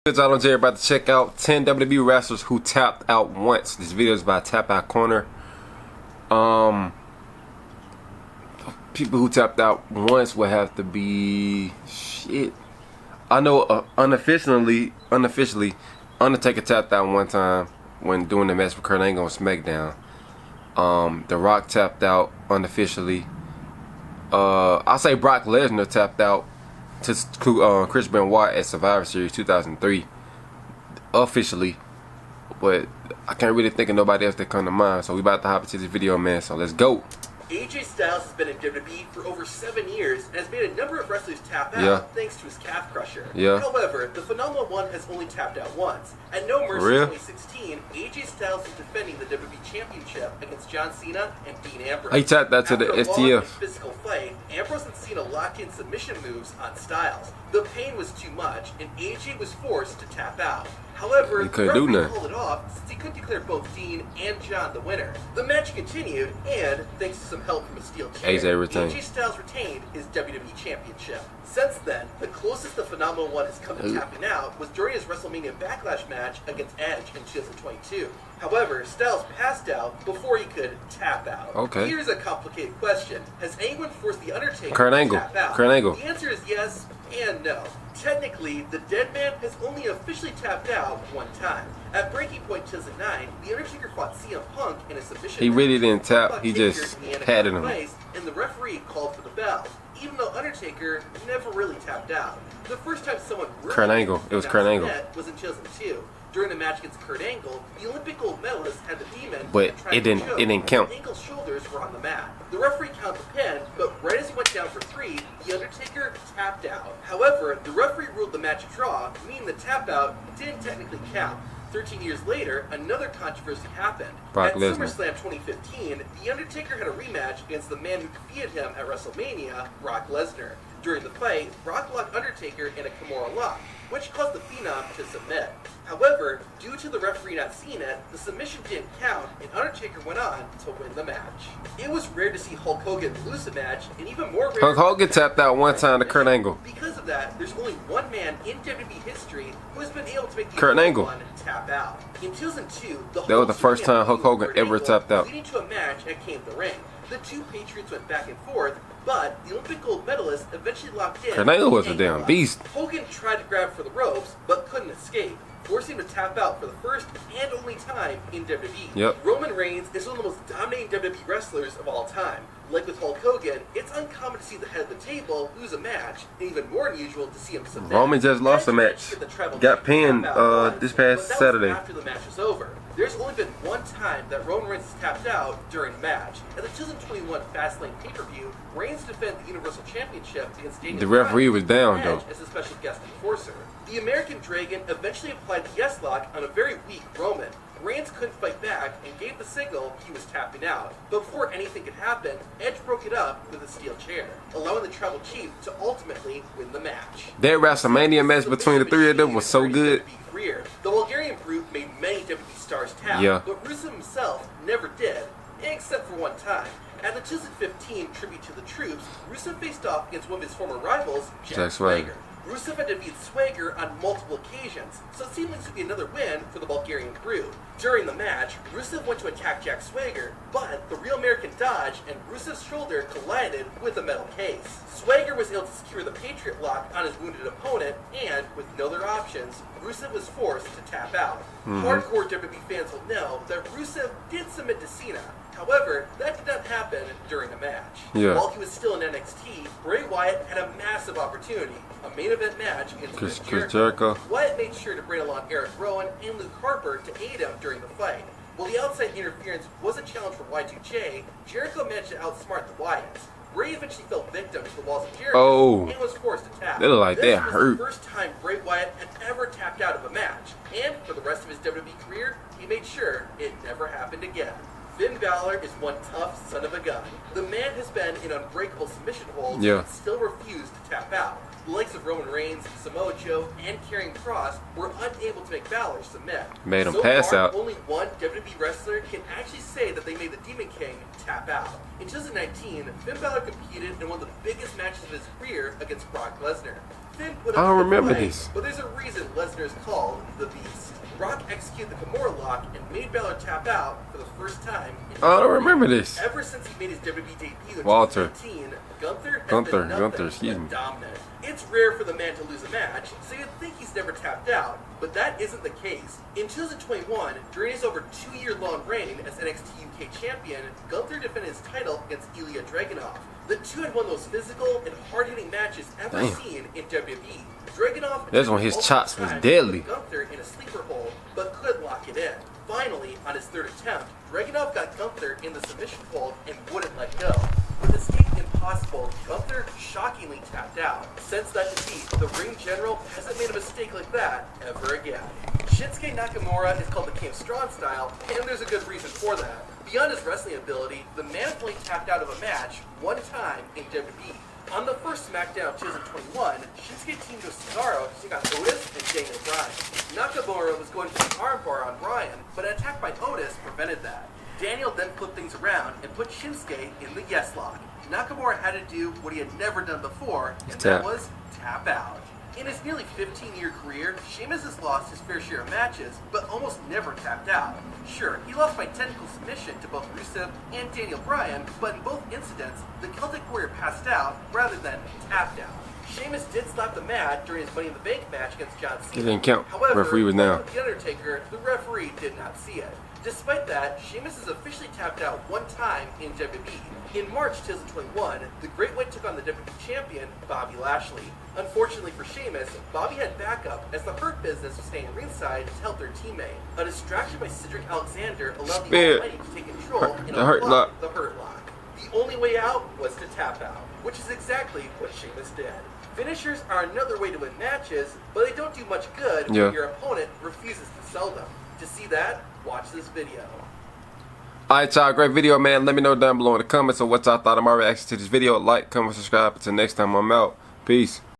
Good y'all, I'm Jerry, about to check out 10 WWE wrestlers who tapped out once. This video is by Tap Out Corner. People who tapped out once would have to be shit. I know unofficially, Undertaker tapped out one time when doing the match with Kurt Angle on SmackDown. The Rock tapped out unofficially. I'll say Brock Lesnar tapped out to Chris Benoit at Survivor Series 2003 officially, but I can't really think of nobody else that come to mind, so we about to hop into this video, man, so let's go. AJ Styles has been in WWE for over 7 years and has made a number of wrestlers tap out thanks to his calf crusher. However, the Phenomenal One has only tapped out once. At No Mercy 2016, AJ Styles was defending the WWE Championship against John Cena and Dean Ambrose. He tapped out to the After a STF. long physical fight, Ambrose and Cena locked in submission moves on Styles. The pain was too much, and AJ was forced to tap out. However, he couldn't do nothing. Pulled it off since he couldn't declare both Dean and John the winner. The match continued, and thanks to some help from a steel chair, AJ Styles retained his WWE Championship. Since then, the closest the Phenomenal One has come to tapping out was during his WrestleMania Backlash match against Edge in 2022. However, Styles passed out before he could tap out. Here's a complicated question. Has anyone forced The Undertaker to tap out? The answer is yes and no. Technically, the dead man has only officially tapped out one time. At Breaking Point 2009, The Undertaker fought CM Punk in a submission. He really didn't tap, he just patted him. And the referee called for the bell, even though Undertaker never really tapped out. The first time someone really Kurt Angle was in 2002. During the match against Kurt Angle, the Olympic gold medalist had the demon, but it didn't count. Angle's shoulders were on the mat. The referee counted the pin, but right as he went down for 3, the Undertaker tapped out. However, the referee ruled the match a draw, meaning the tap out didn't technically count. 13 years later, another controversy happened. At SummerSlam 2015, The Undertaker had a rematch against the man who defeated him at WrestleMania, Brock Lesnar. During the fight, Brock locked Undertaker in a Kimura lock, which caused the Phenom to submit. However, due to the referee not seeing it, the submission didn't count, and Undertaker went on to win the match. It was rare to see Hulk Hogan lose a match, and even more rare Hulk Hogan tapped out one time to Kurt Angle. Because of that, there's only one man in WWE history who has been able to make the Kurt Angle one tap out. In 2002, that was the first time Hulk Hogan ever tapped out. Leading to a match at King of the Ring. The two Patriots went back and forth, but the Olympic gold medalist eventually locked in. Kurt Angle was a damn beast. Hogan tried to grab for the ropes, but couldn't escape, forcing him to tap out for the first and only time in WWE. Roman Reigns is one of the most dominating WWE wrestlers of all time. Like with Hulk Hogan, it's uncommon to see the head of the table lose a match, and even more unusual to see him submit. Roman just lost a match. Got pinned this past Saturday. After the match was over. There's only been one time that Roman Reigns has tapped out during a match. At the 2021 Fastlane pay-per-view, Reigns defended the Universal Championship against Daniel Bryan. The referee was down, though. As a special guest enforcer. The American Dragon eventually applied the yes lock on a very weak Roman. Reigns couldn't fight back and gave the signal he was tapping out. But before anything could happen, Edge broke it up with a steel chair, allowing the Tribal Chief to ultimately win the match. That WrestleMania match between the three of them was so good. The Bulgarian brute made many WWE stars tap, but Rusev himself never did, except for one time. At the 2015 Tribute to the Troops, Rusev faced off against one of his former rivals, Jack Swagger. Rusev had defeated Swagger on multiple occasions, so it seemed like this would be another win for the Bulgarian brute. During the match, Rusev went to attack Jack Swagger, but the Real American dodged and Rusev's shoulder collided with a metal case. Swagger was able to secure the Patriot lock on his wounded opponent, and with no other options, Rusev was forced to tap out. Hardcore WWE fans will know that Rusev did submit to Cena. However, that did not happen during the match. While he was still in NXT, Bray Wyatt had a massive opportunity, a main event match against Chris Jericho. Wyatt made sure to bring along Eric Rowan and Luke Harper to aid him during the fight. While the outside interference was a challenge for Y2J, Jericho managed to outsmart the Wyatts. Bray eventually fell victim to the walls of Jericho and was forced to tap. They look like that hurt. This was the first time Bray Wyatt had ever tapped out of a match, and for the rest of his WWE career, he made sure it never happened again. Finn Balor is one tough son of a gun. The man has been in unbreakable submission holds and still refused to tap out. The likes of Roman Reigns, Samoa Joe, and Karrion Kross were unable to make Balor submit. Made him pass out. Only one WWE wrestler can actually say that they made the Demon King tap out. In 2019, Finn Balor competed in one of the biggest matches of his career against Brock Lesnar. Finn put I up don't the remember fight, this. but there's a reason Lesnar is called the Beast. Rock executed the Kimura lock and made Balor tap out for the first time. I don't remember this. Ever since he made his WWE debut in Walter. 2018, Gunther has been nothing excuse me. but dominant. It's rare for the man to lose a match, so you'd think he's never tapped out, but that isn't the case. In 2021, during his over 2-year-long reign as NXT UK champion, Gunther defended his title against Ilya Dragunov. The two had one of the most physical and hard-hitting matches ever seen in WWE. Dragunov That's when his chops was deadly. Gunther in a sleeper hold, but couldn't lock it in. Finally, on his third attempt, Dragunov got Gunther in the submission hold and wouldn't let go. With escape impossible, Gunther shockingly tapped out. Since that defeat, the ring general hasn't made a mistake like that ever again. Shinsuke Nakamura is called the King of Strong Style, and there's a good reason for that. Beyond his wrestling ability, the man only tapped out of a match one time in WWE. On the first SmackDown of 2021, Shinsuke teamed with Cesaro to take on Otis and Daniel Bryan. Nakamura was going for an armbar on Bryan, but an attack by Otis prevented that. Daniel then flipped things around and put Shinsuke in the yes lock. Nakamura had to do what he had never done before, and that was tap out. In his nearly 15-year career, Sheamus has lost his fair share of matches, but almost never tapped out. Sure, he lost by technical submission to both Rusev and Daniel Bryan, but in both incidents, the Celtic Warrior passed out rather than tapped out. Sheamus did slap the mat during his Money in the Bank match against John Cena. It didn't count. However, Referee was down. with The Undertaker, the referee did not see it. Despite that, Sheamus has officially tapped out one time in WWE. In March 2021, the Great White took on the WWE champion, Bobby Lashley. Unfortunately for Sheamus, Bobby had backup as the Hurt Business was staying ringside to help their teammate. A distraction by Cedric Alexander allowed the Almighty to take control and unlock the Hurt Lock. The only way out was to tap out, which is exactly what Sheamus did. Finishers are another way to win matches, but they don't do much good when your opponent refuses to sell them. To see that, watch this video. Alright y'all, great video man. Let me know down below in the comments on what y'all thought of my reaction to this video. Like, comment, subscribe. Until next time, I'm out. Peace.